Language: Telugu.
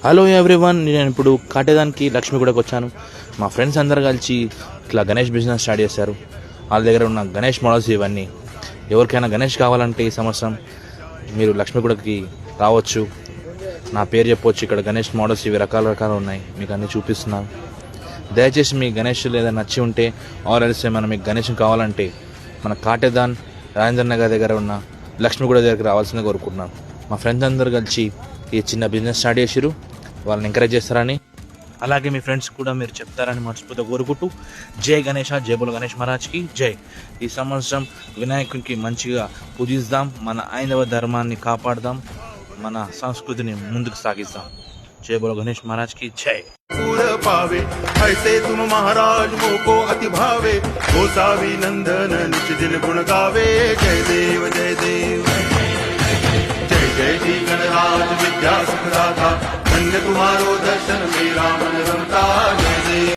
హలో ఎవ్రీవన్, నేను ఇప్పుడు కాటేదానికి లక్ష్మీగూడకు వచ్చాను. మా ఫ్రెండ్స్ అందరు కలిసి ఇట్లా గణేష్ బిజినెస్ స్టార్ట్ చేశారు. వాళ్ళ దగ్గర ఉన్న గణేష్ మోడల్స్ ఇవన్నీ. ఎవరికైనా గణేష్ కావాలంటే ఈ సంవత్సరం మీరు లక్ష్మీగూడకి రావచ్చు. నా పేరు చెప్పవచ్చు. ఇక్కడ గణేష్ మోడల్స్ ఇవి రకాలు ఉన్నాయి. మీకు అన్నీ చూపిస్తున్నాను. దయచేసి మీ గణేష్ ఏదైనా నచ్చి ఉంటే ఆర్ఎల్స్ ఏమైనా మీకు గణేష్ కావాలంటే మన కాటేదాన్ రాజేంద్ర నగర్ దగ్గర ఉన్న లక్ష్మీగూడ దగ్గరికి రావాల్సిందిగా కోరుకుంటున్నాను. మా ఫ్రెండ్స్ అందరూ కలిసి ఈ చిన్న బిజినెస్ స్టార్ట్ చేసిరు. వాళ్ళని ఎంకరేజ్ చేస్తారని, అలాగే మీ ఫ్రెండ్స్ కూడా మీరు చెప్తారని మనస్ఫూర్తిగా కోరుకుంటూ జై గణేష, జై బోలో గణేష్ మహారాజ్కి జై. ఈ సంవత్సరం వినాయకునికి మంచిగా పూజిద్దాం, మన ఐదవ ధర్మాన్ని కాపాడదాం, మన సంస్కృతిని ముందుకు సాగిద్దాం. जय बोलो गणेश महाराज की जय. पावे ऐसे तुम महाराज मोको अति भावे, गोसावी नंदन निज दिन गुण गावे. जय देव जय देव जय जय श्री गणराज विद्या सुखदाता, धन्य तुम्हारो दर्शन मेरा